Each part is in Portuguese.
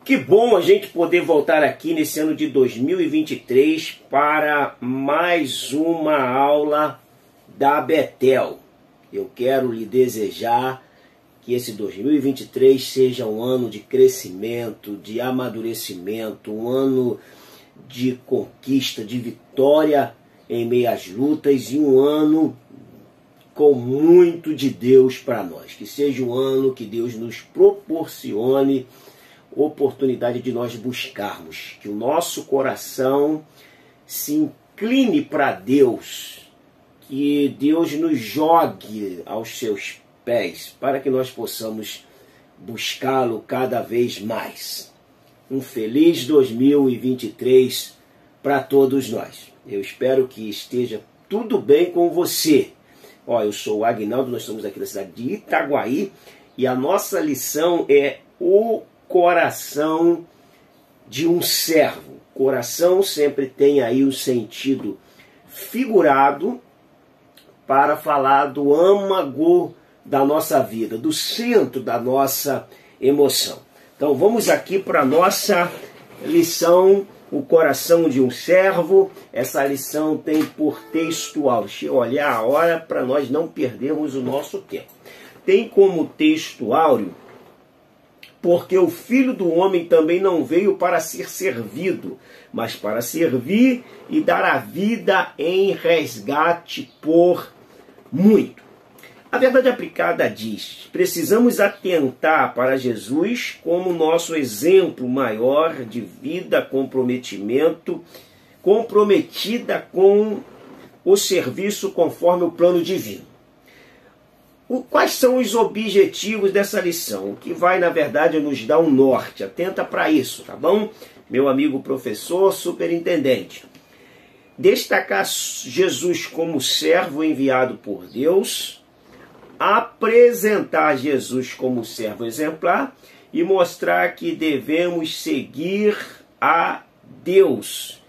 Que bom a gente poder voltar aqui nesse ano de 2023 para mais uma aula da Betel. Eu quero lhe desejar que esse 2023 seja um ano de crescimento, de amadurecimento, um ano de conquista, de vitória em meio às lutas e um ano com muito de Deus para nós. Que seja um ano que Deus nos proporcione oportunidade de nós buscarmos, que o nosso coração se incline para Deus, que Deus nos jogue aos seus pés, para que nós possamos buscá-lo cada vez mais. Um feliz 2023 para todos nós. Eu espero que esteja tudo bem com você. Eu sou o Agnaldo, nós estamos aqui na cidade de Itaguaí e a nossa lição é o coração de um servo. Coração sempre tem aí o sentido figurado para falar do âmago da nossa vida, do centro da nossa emoção. Então vamos aqui para a nossa lição, o coração de um servo. Essa lição tem por textual, deixa eu olhar a hora para nós não perdermos o nosso tempo. Tem como texto áureo: porque o Filho do Homem também não veio para ser servido, mas para servir e dar a vida em resgate por muito. A verdade aplicada diz: precisamos atentar para Jesus como nosso exemplo maior de vida, comprometimento, comprometida com o serviço conforme o plano divino. Quais são os objetivos dessa lição? O que vai, na verdade, nos dar um norte. Atenta para isso, tá bom? Meu amigo professor, superintendente. Destacar Jesus como servo enviado por Deus, apresentar Jesus como servo exemplar e mostrar que devemos seguir a Deus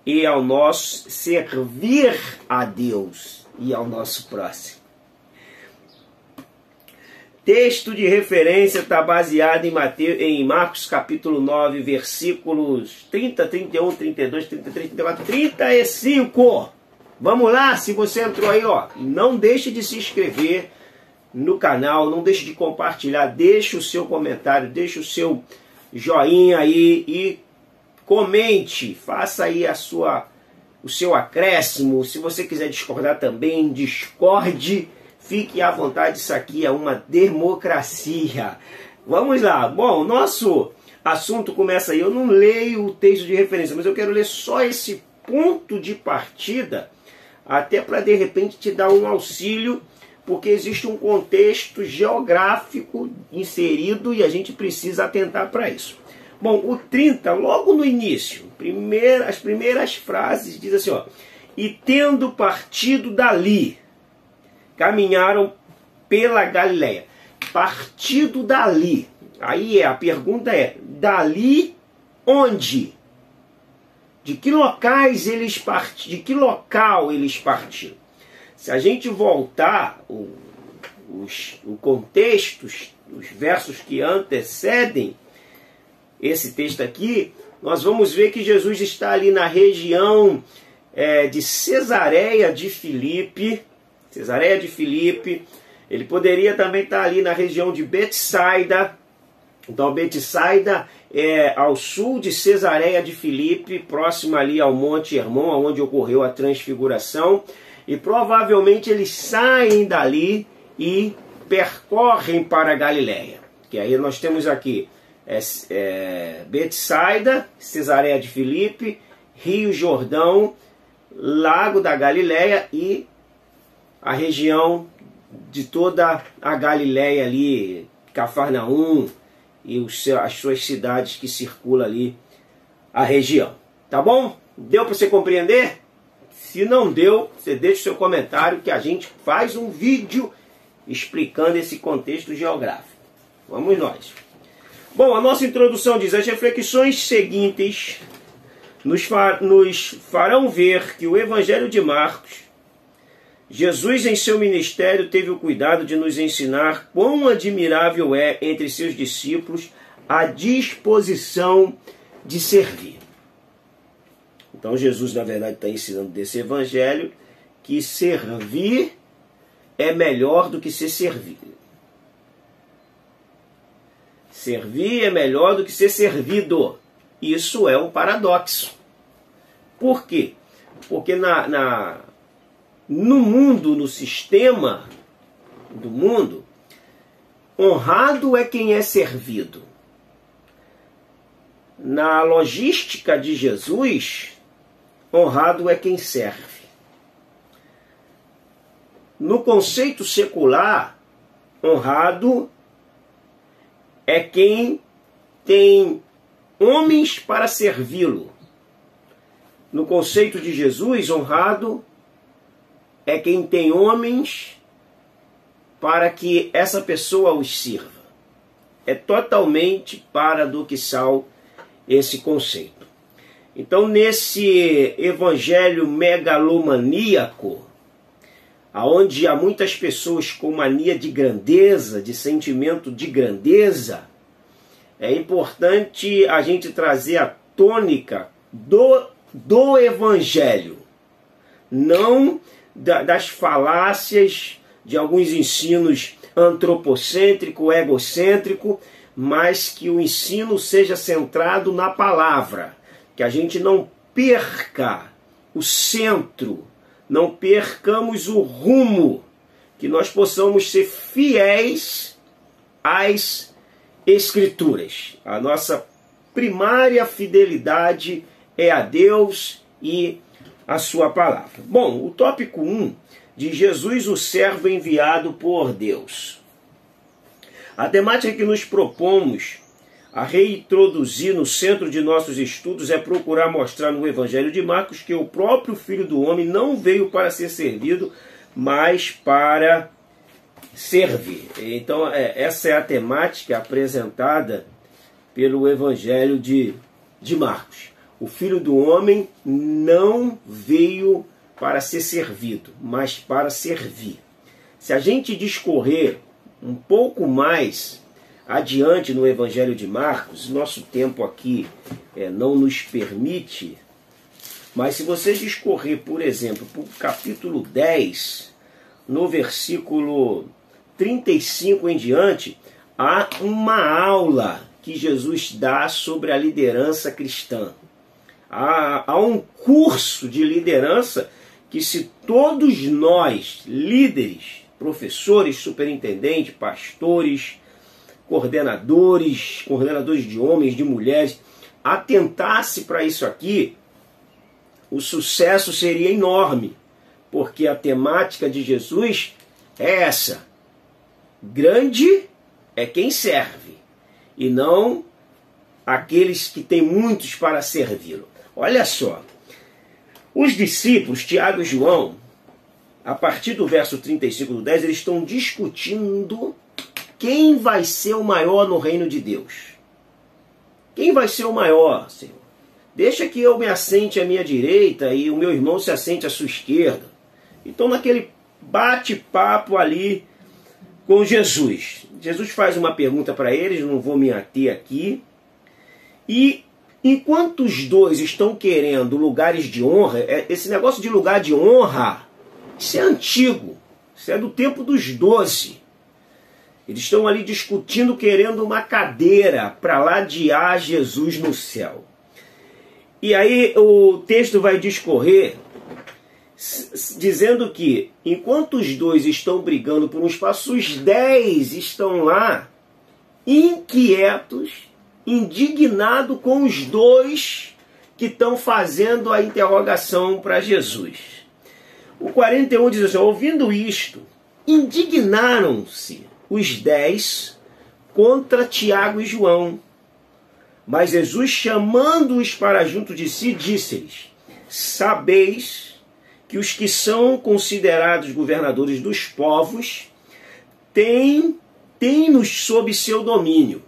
e ao nosso servir a Deus e ao nosso próximo. Texto de referência está baseado em Marcos capítulo 9, versículos 30, 31, 32, 33, 34, 35. Vamos lá, se você entrou aí, não deixe de se inscrever no canal, não deixe de compartilhar, deixe o seu comentário, deixe o seu joinha aí e comente, faça aí o seu acréscimo. Se você quiser discordar também, discorde. Fique à vontade, isso aqui é uma democracia. Vamos lá. Bom, nosso assunto começa aí. Eu não leio o texto de referência, mas eu quero ler só esse ponto de partida, até para de repente te dar um auxílio, porque existe um contexto geográfico inserido e a gente precisa atentar para isso. Bom, o 30, logo no início, as primeiras frases, diz assim, e tendo partido dali, caminharam pela Galileia. Partido dali. Aí a pergunta é: dali onde? De que locais eles partiram? De que local eles partiram? Se a gente voltar o contexto, os versos que antecedem esse texto aqui, nós vamos ver que Jesus está ali na região de Cesareia de Filipe. Ele poderia também estar ali na região de Betsaida. Então, Betsaida é ao sul de Cesareia de Filipe, próximo ali ao Monte Hermon, onde ocorreu a transfiguração. E provavelmente eles saem dali e percorrem para a Galileia. Que aí nós temos aqui Betsaida, Cesareia de Filipe, Rio Jordão, Lago da Galileia e a região de toda a Galileia ali, Cafarnaum e as suas cidades que circulam ali a região. Tá bom? Deu para você compreender? Se não deu, você deixa o seu comentário que a gente faz um vídeo explicando esse contexto geográfico. Vamos nós. Bom, a nossa introdução diz: as reflexões seguintes nos farão ver que o Evangelho de Marcos, Jesus em seu ministério teve o cuidado de nos ensinar quão admirável é entre seus discípulos a disposição de servir. Então Jesus, na verdade, está ensinando desse evangelho que servir é melhor do que ser servido. Servir é melhor do que ser servido. Isso é um paradoxo. Por quê? Porque no mundo, no sistema do mundo, honrado é quem é servido. Na logística de Jesus, honrado é quem serve. No conceito secular, honrado é quem tem homens para servi-lo. No conceito de Jesus, honrado é quem tem homens para que essa pessoa os sirva. É totalmente paradoxal esse conceito. Então, nesse evangelho megalomaníaco, aonde há muitas pessoas com mania de grandeza, de sentimento de grandeza, é importante a gente trazer a tônica do evangelho, não das falácias de alguns ensinos antropocêntrico, egocêntrico, mas que o ensino seja centrado na palavra, que a gente não perca o centro, não percamos o rumo, que nós possamos ser fiéis às Escrituras. A nossa primária fidelidade é a Deus e a sua palavra. Bom, o tópico 1 de Jesus, o servo enviado por Deus. A temática que nos propomos a reintroduzir no centro de nossos estudos é procurar mostrar no Evangelho de Marcos que o próprio Filho do Homem não veio para ser servido, mas para servir. Então, essa é a temática apresentada pelo Evangelho de Marcos. O Filho do Homem não veio para ser servido, mas para servir. Se a gente discorrer um pouco mais adiante no Evangelho de Marcos, nosso tempo aqui não nos permite, mas se você discorrer, por exemplo, para o capítulo 10, no versículo 35 em diante, há uma aula que Jesus dá sobre a liderança cristã. Há um curso de liderança que, se todos nós, líderes, professores, superintendentes, pastores, coordenadores de homens, de mulheres, atentasse para isso aqui, o sucesso seria enorme, porque a temática de Jesus é essa: grande é quem serve, e não aqueles que têm muitos para servi-lo. Olha só, os discípulos, Tiago e João, a partir do verso 35 do 10, eles estão discutindo quem vai ser o maior no reino de Deus. Quem vai ser o maior, Senhor? Deixa que eu me assente à minha direita e o meu irmão se assente à sua esquerda. Então, naquele bate-papo ali com Jesus, Jesus faz uma pergunta para eles, não vou me ater aqui. E enquanto os dois estão querendo lugares de honra, esse negócio de lugar de honra, isso é antigo, isso é do tempo dos 12. Eles estão ali discutindo, querendo uma cadeira para ladear Jesus no céu. E aí o texto vai discorrer dizendo que, enquanto os dois estão brigando por um espaço, os 10 estão lá inquietos, indignados com os dois que estão fazendo a interrogação para Jesus. O 41 diz assim: ouvindo isto, indignaram-se os 10 contra Tiago e João. Mas Jesus, chamando-os para junto de si, disse-lhes: sabeis que os são considerados governadores dos povos têm-nos sob seu domínio,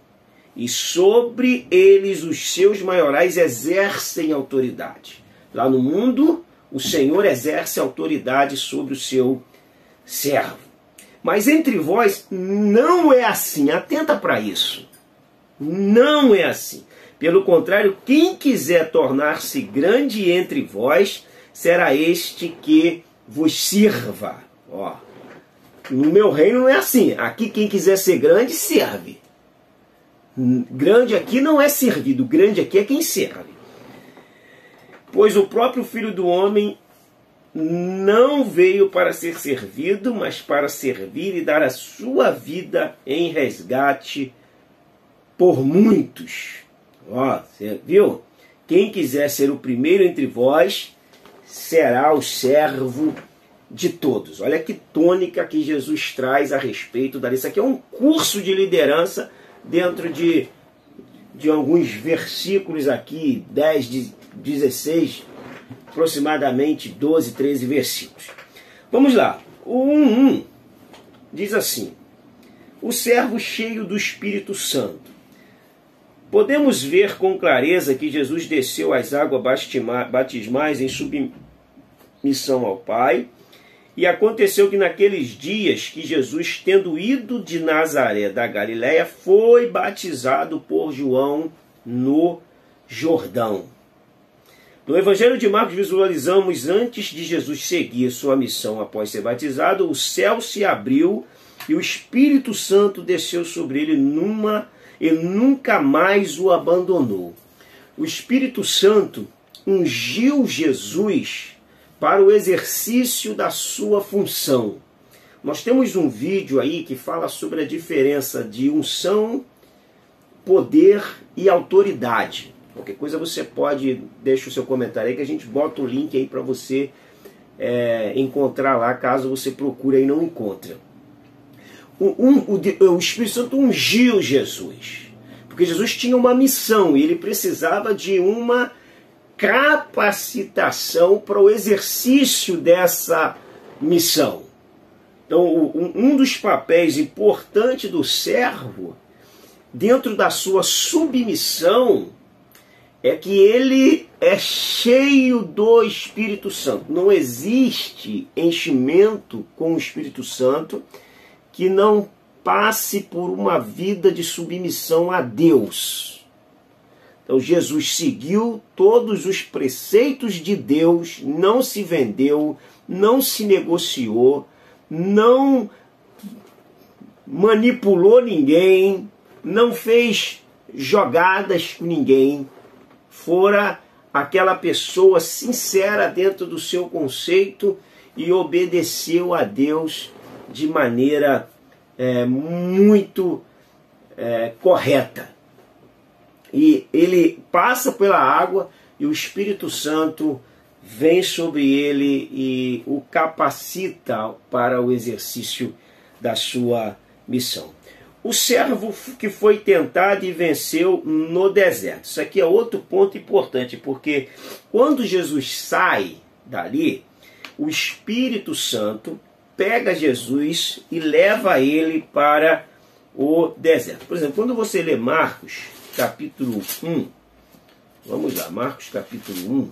e sobre eles os seus maiorais exercem autoridade. Lá no mundo, o Senhor exerce autoridade sobre o seu servo. Mas entre vós não é assim. Atenta para isso. Não é assim. Pelo contrário, quem quiser tornar-se grande entre vós, será este que vos sirva. Ó, no meu reino não é assim. Aqui quem quiser ser grande, serve. Grande aqui não é servido, grande aqui é quem serve. Pois o próprio Filho do Homem não veio para ser servido, mas para servir e dar a sua vida em resgate por muitos. Ó, você viu? Quem quiser ser o primeiro entre vós, será o servo de todos. Olha que tônica que Jesus traz a respeito da... Isso aqui é um curso de liderança dentro de alguns versículos aqui, 10, 16, aproximadamente 12, 13 versículos. Vamos lá. O 1:1 diz assim: o servo cheio do Espírito Santo. Podemos ver com clareza que Jesus desceu às águas batismais em submissão ao Pai. E aconteceu que naqueles dias que Jesus, tendo ido de Nazaré da Galiléia, foi batizado por João no Jordão. No Evangelho de Marcos visualizamos, antes de Jesus seguir sua missão após ser batizado, o céu se abriu e o Espírito Santo desceu sobre ele e nunca mais o abandonou. O Espírito Santo ungiu Jesus para o exercício da sua função. Nós temos um vídeo aí que fala sobre a diferença de unção, poder e autoridade. Qualquer coisa você pode, deixa o seu comentário aí que a gente bota o link aí para você encontrar lá, caso você procure aí e não encontre. O Espírito Santo ungiu Jesus, porque Jesus tinha uma missão e ele precisava de uma capacitação para o exercício dessa missão. Então, um dos papéis importantes do servo, dentro da sua submissão, é que ele é cheio do Espírito Santo. Não existe enchimento com o Espírito Santo que não passe por uma vida de submissão a Deus. Então Jesus seguiu todos os preceitos de Deus, não se vendeu, não se negociou, não manipulou ninguém, não fez jogadas com ninguém. Fora aquela pessoa sincera dentro do seu conceito e obedeceu a Deus de maneira muito correta. E ele passa pela água e o Espírito Santo vem sobre ele e o capacita para o exercício da sua missão. O servo que foi tentado e venceu no deserto. Isso aqui é outro ponto importante, porque quando Jesus sai dali, o Espírito Santo pega Jesus e leva ele para o deserto. Por exemplo, quando você lê Marcos, capítulo 1, vamos lá, Marcos capítulo 1,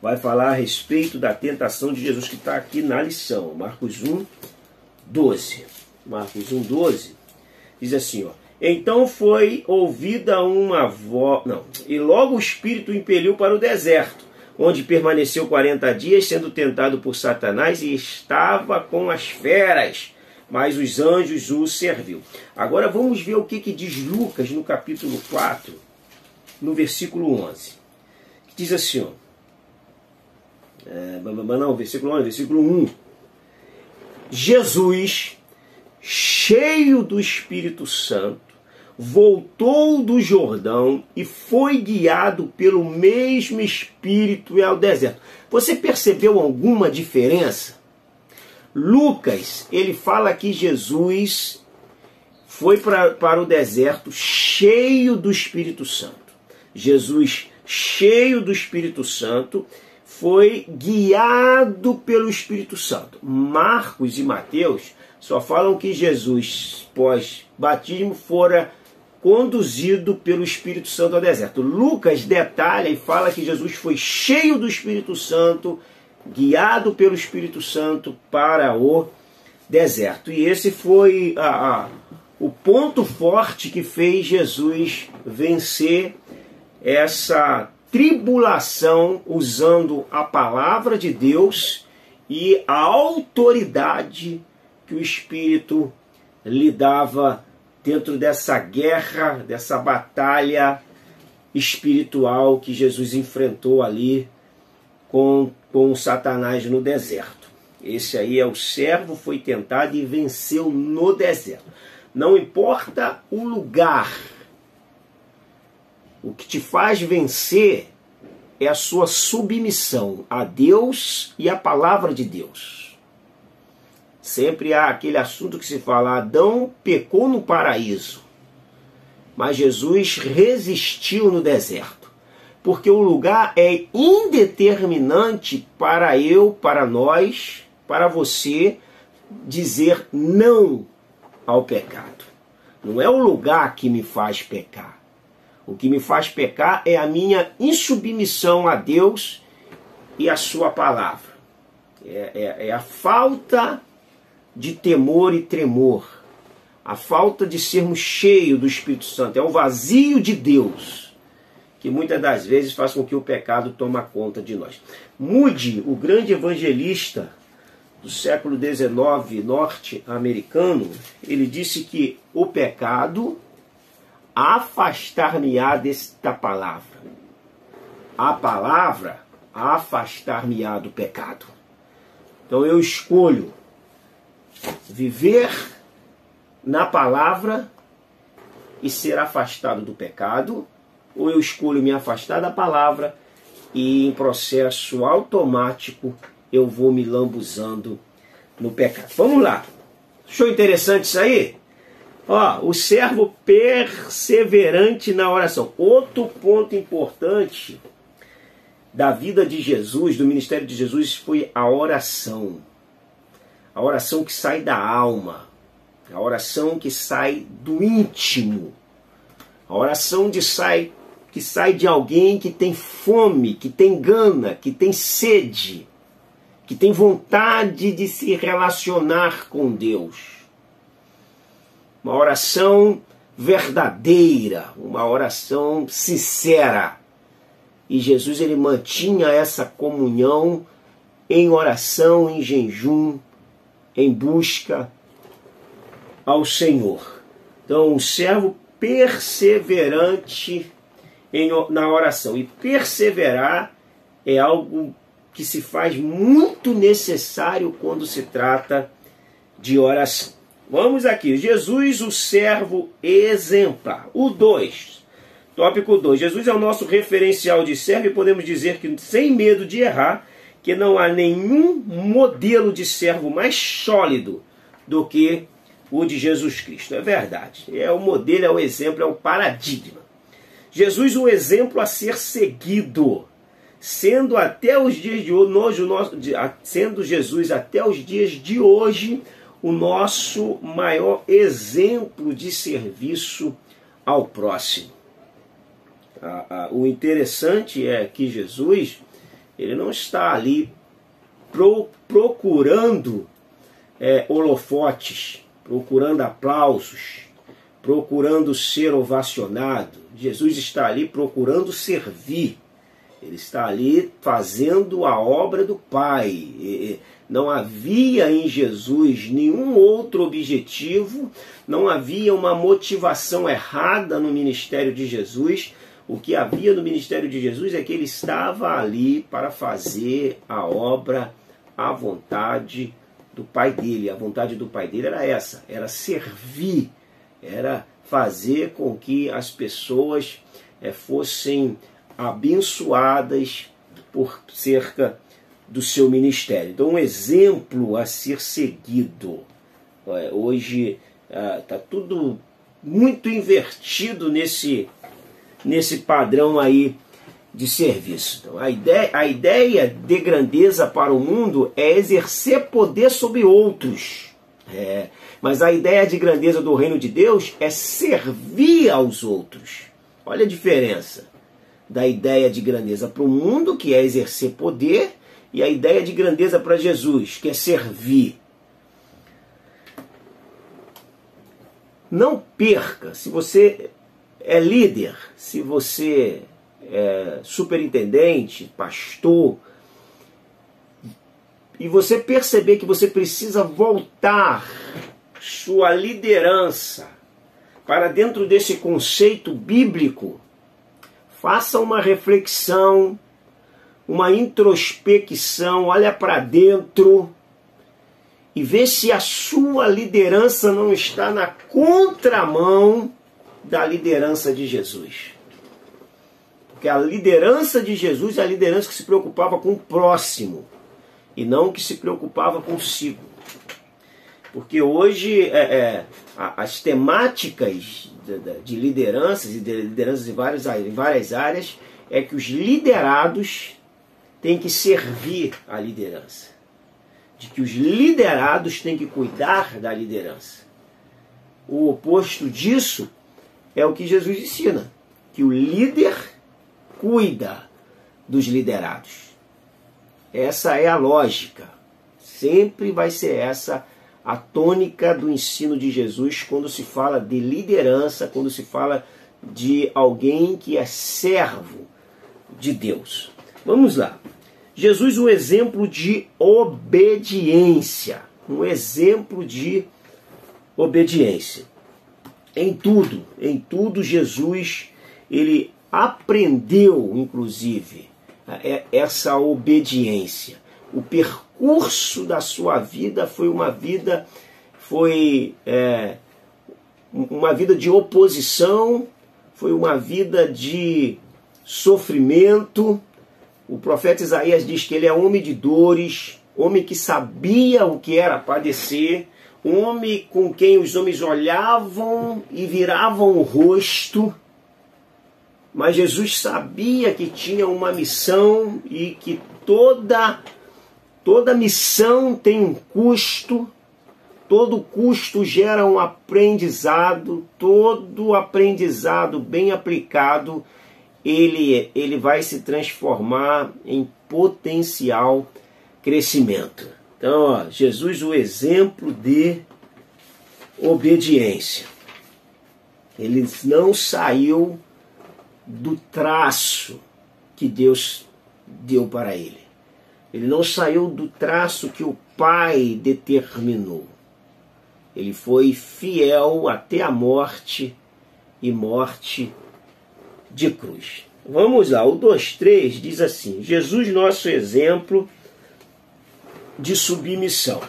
vai falar a respeito da tentação de Jesus, que está aqui na lição, Marcos 1, 12. Marcos 1, 12, diz assim, ó: então foi ouvida uma voz, e logo o Espírito o impeliu para o deserto, onde permaneceu 40 dias, sendo tentado por Satanás, e estava com as feras, mas os anjos o serviu. Agora vamos ver o que diz Lucas no capítulo 4, no versículo 11. Que diz assim, versículo 11, versículo 1. Jesus, cheio do Espírito Santo, voltou do Jordão e foi guiado pelo mesmo Espírito ao deserto. Você percebeu alguma diferença? Lucas, ele fala que Jesus foi para o deserto cheio do Espírito Santo. Jesus, cheio do Espírito Santo, foi guiado pelo Espírito Santo. Marcos e Mateus só falam que Jesus, pós-batismo, fora conduzido pelo Espírito Santo ao deserto. Lucas detalha e fala que Jesus foi cheio do Espírito Santo, guiado pelo Espírito Santo para o deserto. E esse foi o ponto forte que fez Jesus vencer essa tribulação usando a palavra de Deus e a autoridade que o Espírito lhe dava dentro dessa guerra, dessa batalha espiritual que Jesus enfrentou ali com Satanás no deserto. Esse aí é o servo, foi tentado e venceu no deserto. Não importa o lugar, o que te faz vencer é a sua submissão a Deus e à palavra de Deus. Sempre há aquele assunto que se fala, Adão pecou no paraíso, mas Jesus resistiu no deserto. Porque o lugar é indeterminante para eu, para nós, para você, dizer não ao pecado. Não é o lugar que me faz pecar. O que me faz pecar é a minha insubmissão a Deus e a sua palavra. É a falta de temor e tremor. A falta de sermos cheios do Espírito Santo. É o vazio de Deus que muitas das vezes faz com que o pecado tome conta de nós. Moody, o grande evangelista do século XIX norte-americano, ele disse que o pecado afastar-me-á desta palavra. A palavra afastar-me-á do pecado. Então eu escolho viver na palavra e ser afastado do pecado, ou eu escolho me afastar da palavra e em processo automático eu vou me lambuzando no pecado. Vamos lá. Achou interessante isso aí? Ó, o servo perseverante na oração. Outro ponto importante da vida de Jesus, do ministério de Jesus, foi a oração. A oração que sai da alma. A oração que sai do íntimo. A oração que sai de alguém que tem fome, que tem gana, que tem sede, que tem vontade de se relacionar com Deus. Uma oração verdadeira, uma oração sincera. E Jesus ele mantinha essa comunhão em oração, em jejum, em busca ao Senhor. Então, um servo perseverante na oração. E perseverar é algo que se faz muito necessário quando se trata de oração. Vamos aqui. Jesus, o servo exemplar. O 2. Tópico 2. Jesus é o nosso referencial de servo e podemos dizer que, sem medo de errar, que não há nenhum modelo de servo mais sólido do que o de Jesus Cristo. É verdade. É o modelo, é o exemplo, é o paradigma. Jesus, um exemplo a ser seguido, sendo até os dias de hoje, sendo Jesus até os dias de hoje o nosso maior exemplo de serviço ao próximo. O interessante é que Jesus ele não está ali procurando holofotes, procurando aplausos, procurando ser ovacionado. Jesus está ali procurando servir. Ele está ali fazendo a obra do Pai. Não havia em Jesus nenhum outro objetivo, não havia uma motivação errada no ministério de Jesus. O que havia no ministério de Jesus é que ele estava ali para fazer a obra, a vontade do Pai dele. A vontade do Pai dele era essa, era servir, era fazer com que as pessoas fossem abençoadas por cerca do seu ministério. Então, um exemplo a ser seguido. Hoje está tudo muito invertido nesse padrão aí de serviço. Então, a ideia de grandeza para o mundo é exercer poder sobre outros. Mas a ideia de grandeza do reino de Deus é servir aos outros. Olha a diferença da ideia de grandeza para o mundo, que é exercer poder, e a ideia de grandeza para Jesus, que é servir. não perca, se você é líder, se você é superintendente, pastor, e você perceber que você precisa voltar sua liderança para dentro desse conceito bíblico, faça uma reflexão, uma introspecção, olha para dentro e vê se a sua liderança não está na contramão da liderança de Jesus. Porque a liderança de Jesus é a liderança que se preocupava com o próximo e não que se preocupava consigo. Porque hoje as temáticas de lideranças e de lideranças em várias áreas é que os liderados têm que servir a liderança. De que os liderados têm que cuidar da liderança. O oposto disso é o que Jesus ensina, que o líder cuida dos liderados. Essa é a lógica. Sempre vai ser essa a tônica do ensino de Jesus quando se fala de liderança, quando se fala de alguém que é servo de Deus. Vamos lá. Jesus, um exemplo de obediência. Um exemplo de obediência. Em tudo Jesus, ele aprendeu, inclusive, essa obediência. O percurso da sua vida foi uma vida de oposição, foi uma vida de sofrimento. O profeta Isaías diz que ele é homem de dores, homem que sabia o que era padecer, homem com quem os homens olhavam e viravam o rosto. Mas Jesus sabia que tinha uma missão e que toda missão tem um custo, todo custo gera um aprendizado, todo aprendizado bem aplicado, ele vai se transformar em potencial crescimento. Então, Jesus, o exemplo de obediência. Ele não saiu do traço que Deus deu para ele. Ele não saiu do traço que o Pai determinou. Ele foi fiel até a morte e morte de cruz. Vamos lá, o 2:3 diz assim: Jesus, nosso exemplo de submissão.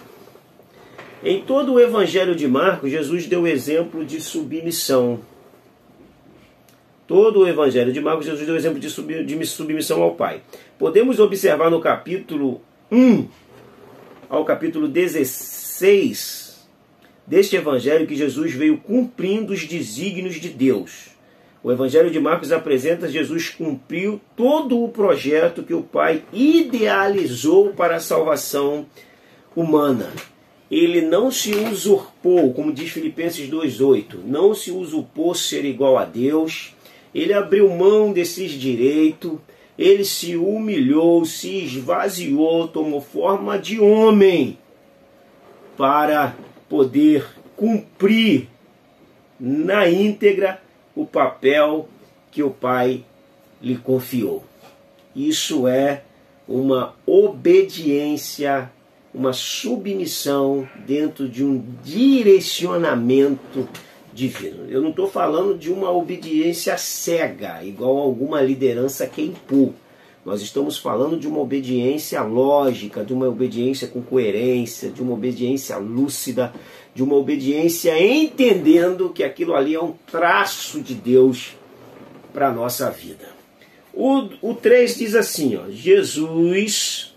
Em todo o Evangelho de Marcos, Jesus deu exemplo de submissão. Todo o Evangelho de Marcos, Jesus deu exemplo de submissão ao Pai. Podemos observar no capítulo 1 ao capítulo 16 deste Evangelho que Jesus veio cumprindo os desígnios de Deus. O Evangelho de Marcos apresenta Jesus cumpriu todo o projeto que o Pai idealizou para a salvação humana. Ele não se usurpou, como diz Filipenses 2:8, não se usurpou ser igual a Deus. Ele abriu mão desses direitos, ele se humilhou, se esvaziou, tomou forma de homem para poder cumprir na íntegra o papel que o Pai lhe confiou. Isso é uma obediência, uma submissão dentro de um direcionamento divino. Eu não estou falando de uma obediência cega, igual a alguma liderança quer impor. Nós estamos falando de uma obediência lógica, de uma obediência com coerência, de uma obediência lúcida, de uma obediência entendendo que aquilo ali é um traço de Deus para a nossa vida. O 3 diz assim, ó, Jesus,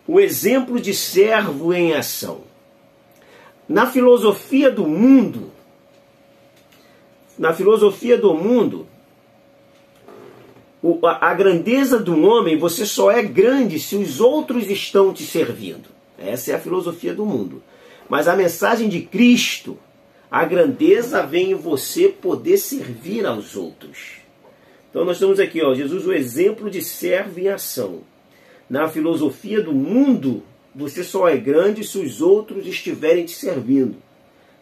o exemplo de servo em ação. Na filosofia do mundo, a grandeza do homem, você só é grande se os outros estão te servindo. Essa é a filosofia do mundo. Mas a mensagem de Cristo, a grandeza vem em você poder servir aos outros. Então nós estamos aqui, ó, Jesus, o exemplo de servo em ação. Na filosofia do mundo, você só é grande se os outros estiverem te servindo.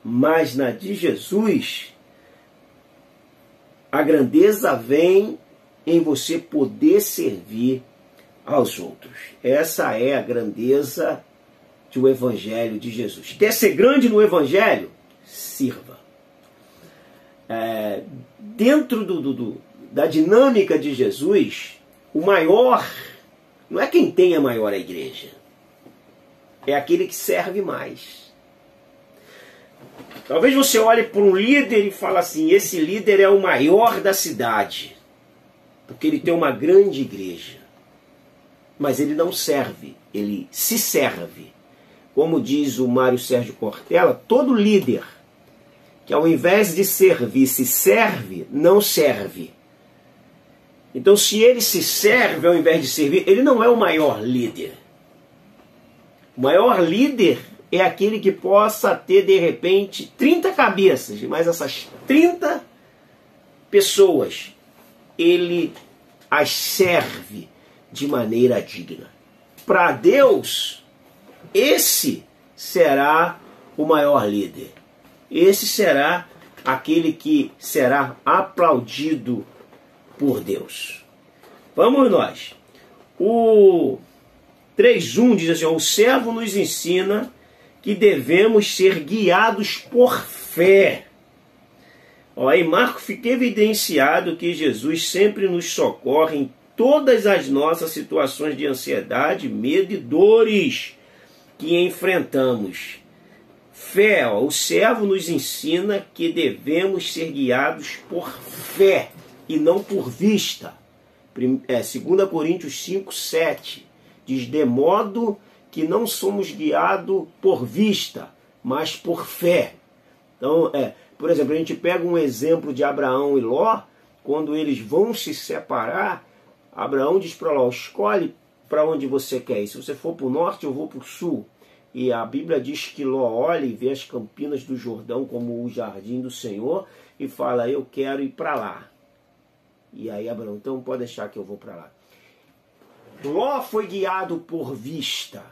mas na de Jesus, a grandeza vem em você poder servir aos outros. Essa é a grandeza do Evangelho de Jesus. Quer ser grande no Evangelho? Sirva. Dentro da dinâmica de Jesus, o maior não é quem tem a maior igreja, é aquele que serve mais. Talvez você olhe para um líder e fale assim, esse líder é o maior da cidade, porque ele tem uma grande igreja. Mas ele não serve, ele se serve. Como diz o Mário Sérgio Cortella, todo líder que ao invés de servir se serve, não serve. Então se ele se serve ao invés de servir, ele não é o maior líder. O maior líder é aquele que possa ter, de repente, 30 cabeças, mas essas 30 pessoas, ele as serve de maneira digna. Para Deus, esse será o maior líder. Esse será aquele que será aplaudido por Deus. Vamos nós. O 3:1 diz assim, o servo nos ensina que devemos ser guiados por fé. Em Marcos fica evidenciado que Jesus sempre nos socorre em todas as nossas situações de ansiedade, medo e dores que enfrentamos. Fé, o servo nos ensina que devemos ser guiados por fé e não por vista. 2 Coríntios 5:7 diz, de modo que não somos guiados por vista, mas por fé. Então, por exemplo, a gente pega um exemplo de Abraão e Ló, quando eles vão se separar, Abraão diz para Ló, escolhe para onde você quer ir. Se você for para o norte, eu vou para o sul. E a Bíblia diz que Ló olha e vê as campinas do Jordão como o jardim do Senhor e fala, eu quero ir para lá. E aí Abraão, então pode deixar que eu vou para lá. Ló foi guiado por vista.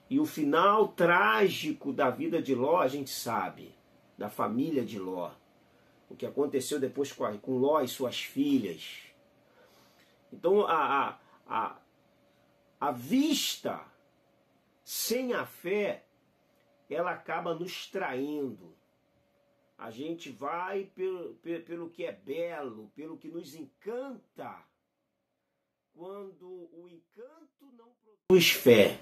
E o final trágico da vida de Ló, a gente sabe, da família de Ló. O que aconteceu depois com Ló e suas filhas. Então a vista sem a fé, ela acaba nos traindo. A gente vai pelo que é belo, pelo que nos encanta, quando o encanto não produz fé.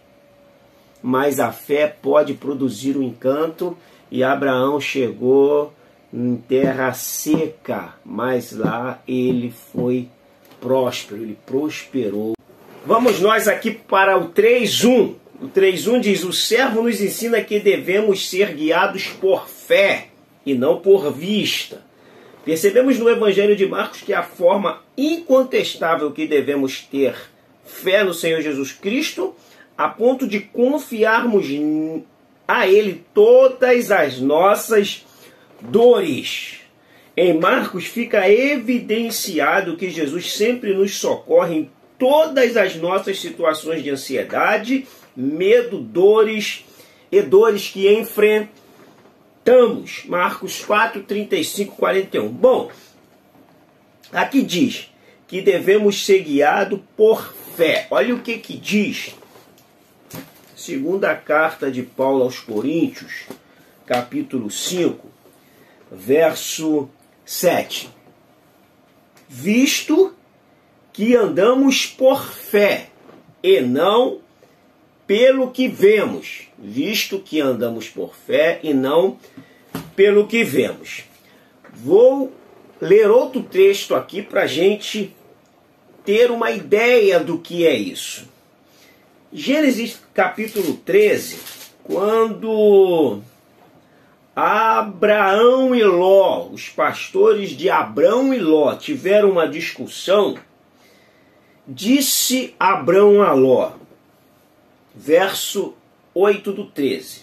Mas a fé pode produzir o encanto, e Abraão chegou em terra seca, mas lá ele foi próspero, ele prosperou. Vamos nós aqui para o 3:1. O 3:1 diz, o servo nos ensina que devemos ser guiados por fé e não por vista. Percebemos no Evangelho de Marcos que a forma incontestável que devemos ter fé no Senhor Jesus Cristo, a ponto de confiarmos a Ele todas as nossas dores. Em Marcos fica evidenciado que Jesus sempre nos socorre em todas as nossas situações de ansiedade, medo, dores e dores que enfrentamos. Marcos 4, 35, 41. Bom, aqui diz que devemos ser guiados por fé. Olha o que diz. Segunda carta de Paulo aos Coríntios, capítulo 5, verso 7. Visto que andamos por fé e não pelo que vemos. Visto que andamos por fé e não pelo que vemos. Vou ler outro texto aqui para a gente ter uma ideia do que é isso. Gênesis capítulo 13, quando Abraão e Ló, os pastores de Abrão e Ló, tiveram uma discussão, disse Abrão a Ló, verso 8 do 13,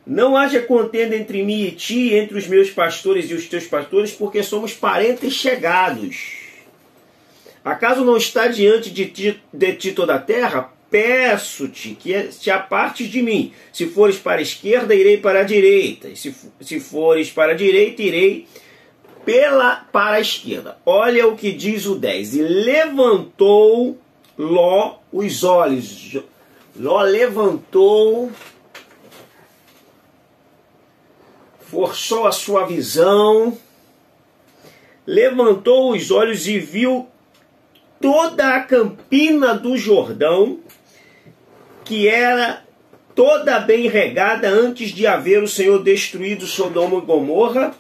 não haja contenda entre mim e ti, entre os meus pastores e os teus pastores, porque somos parentes chegados. Acaso não está diante de ti toda a terra? peço-te que te apartes de mim. Se fores para a esquerda, irei para a direita. E se fores para a direita, irei para a esquerda. Olha o que diz o 10. E levantou Ló os olhos. Ló levantou, forçou a sua visão, levantou os olhos e viu toda a campina do Jordão, que era toda bem regada antes de haver o Senhor destruído Sodoma e Gomorra,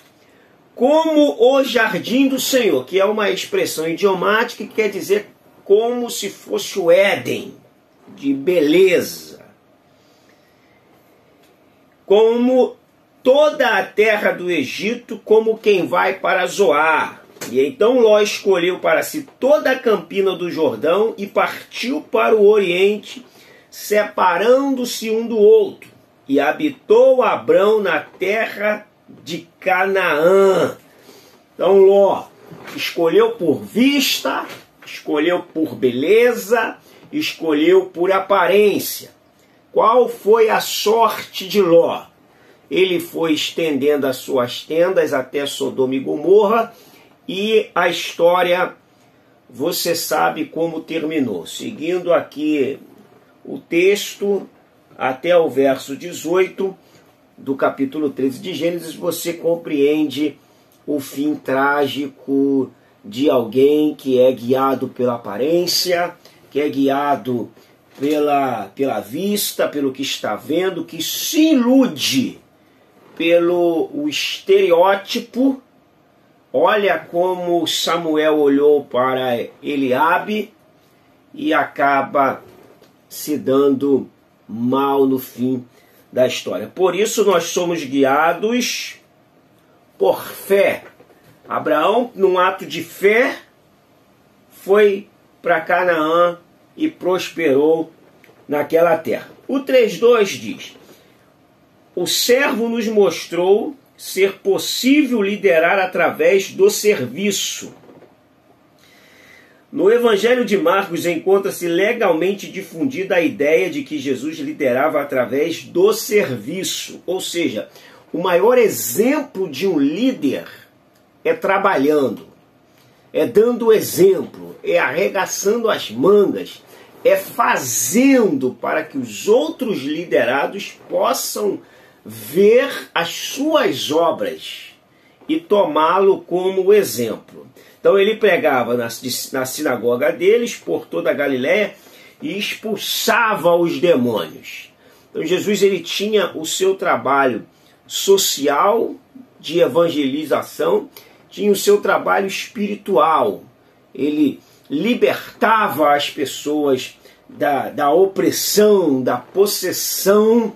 como o jardim do Senhor, que é uma expressão idiomática que quer dizer como se fosse o Éden, de beleza. Como toda a terra do Egito, como quem vai para Zoar. E então Ló escolheu para si toda a campina do Jordão e partiu para o oriente, separando-se um do outro. E habitou Abrão na terra de Canaã. Então Ló escolheu por vista, escolheu por beleza, escolheu por aparência. Qual foi a sorte de Ló? Ele foi estendendo as suas tendas até Sodoma e Gomorra, e a história, você sabe como terminou. Seguindo aqui o texto até o verso 18 do capítulo 13 de Gênesis, você compreende o fim trágico de alguém que é guiado pela aparência, que é guiado pela vista, pelo que está vendo, que se ilude pelo o estereótipo. Olha como Samuel olhou para Eliabe e acaba se dando mal no fim da história. Por isso nós somos guiados por fé. Abraão, num ato de fé, foi para Canaã e prosperou naquela terra. O 3:2 diz: o servo nos mostrou ser possível liderar através do serviço. No Evangelho de Marcos encontra-se legalmente difundida a ideia de que Jesus liderava através do serviço. Ou seja, o maior exemplo de um líder é trabalhando, é dando exemplo, é arregaçando as mangas, é fazendo para que os outros liderados possam ver as suas obras e tomá-lo como exemplo. Então ele pregava na sinagoga deles por toda a Galiléia e expulsava os demônios. Então Jesus ele tinha o seu trabalho social de evangelização, tinha o seu trabalho espiritual. Ele libertava as pessoas da opressão, da possessão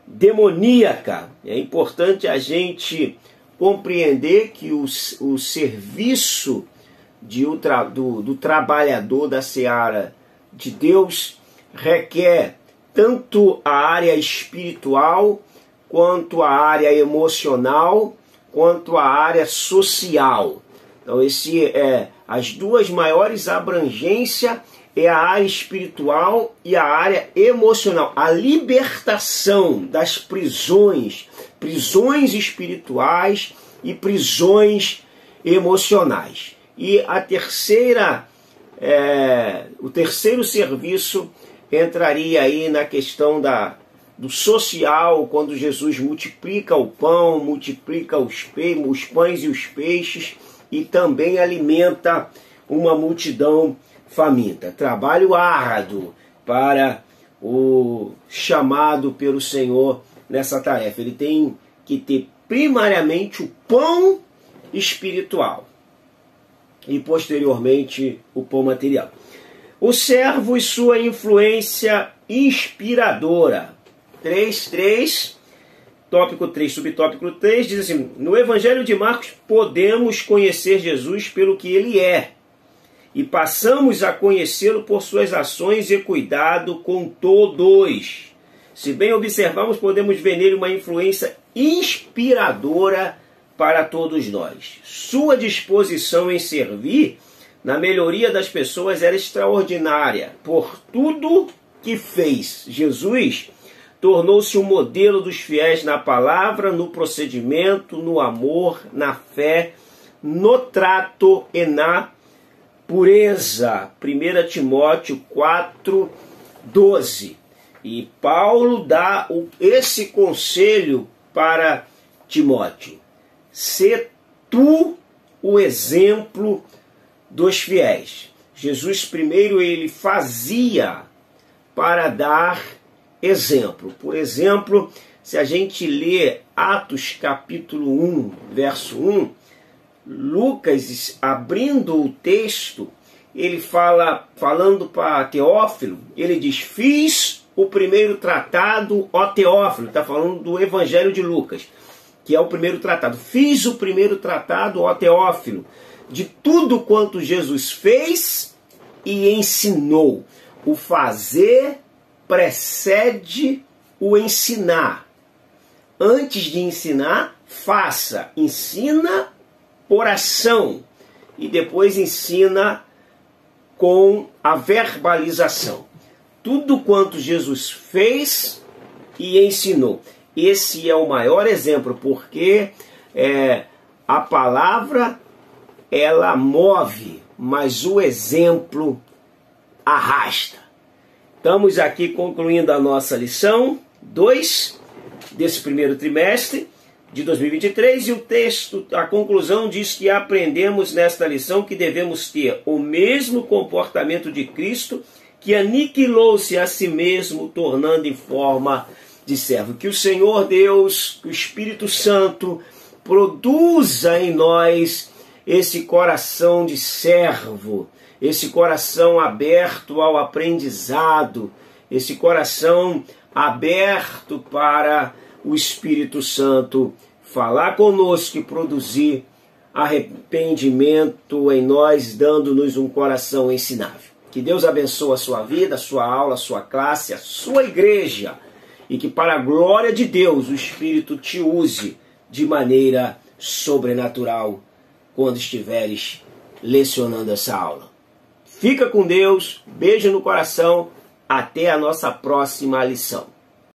demoníaca. É importante a gente compreender que o serviço do trabalhador da seara de Deus requer tanto a área espiritual, quanto a área emocional, quanto a área social. Então as duas maiores abrangências é a área espiritual e a área emocional. A libertação das prisões espirituais e prisões emocionais. E o terceiro serviço entraria aí na questão do social, quando Jesus multiplica o pão, multiplica os pães e os peixes, e também alimenta uma multidão faminta. Trabalho árduo para o chamado pelo Senhor nessa tarefa. Ele tem que ter primariamente o pão espiritual e posteriormente o pão material. O servo e sua influência inspiradora. 3:3, tópico 3, subtópico 3, diz assim: no Evangelho de Marcos podemos conhecer Jesus pelo que ele é, e passamos a conhecê-lo por suas ações e cuidado com todos. Se bem observarmos, podemos ver nele uma influência inspiradora para todos nós. Sua disposição em servir na melhoria das pessoas era extraordinária. Por tudo que fez? Jesus tornou-se um modelo dos fiéis na palavra, no procedimento, no amor, na fé, no trato e na pureza. 1 Timóteo 4:12. E Paulo dá esse conselho para Timóteo: sê tu o exemplo dos fiéis. Jesus primeiro ele fazia para dar exemplo. Por exemplo, se a gente lê Atos capítulo 1, verso 1, Lucas, abrindo o texto, ele falando para Teófilo, ele diz: fiz o primeiro tratado, ó Teófilo, está falando do Evangelho de Lucas, que é o primeiro tratado. Fiz o primeiro tratado, ó Teófilo, de tudo quanto Jesus fez e ensinou. O fazer precede o ensinar. Antes de ensinar, faça. Ensina por ação e depois ensina com a verbalização. Tudo quanto Jesus fez e ensinou. Esse é o maior exemplo, porque a palavra ela move, mas o exemplo arrasta. Estamos aqui concluindo a nossa lição 2 desse primeiro trimestre de 2023 e o texto, a conclusão diz que aprendemos nesta lição que devemos ter o mesmo comportamento de Cristo, que aniquilou-se a si mesmo, tornando em forma de servo. Que o Senhor Deus, o Espírito Santo, produza em nós esse coração de servo, esse coração aberto ao aprendizado, esse coração aberto para o Espírito Santo falar conosco e produzir arrependimento em nós, dando-nos um coração ensinável. Que Deus abençoe a sua vida, a sua aula, a sua classe, a sua igreja, e que para a glória de Deus o Espírito te use de maneira sobrenatural quando estiveres lecionando essa aula. Fica com Deus, beijo no coração, até a nossa próxima lição.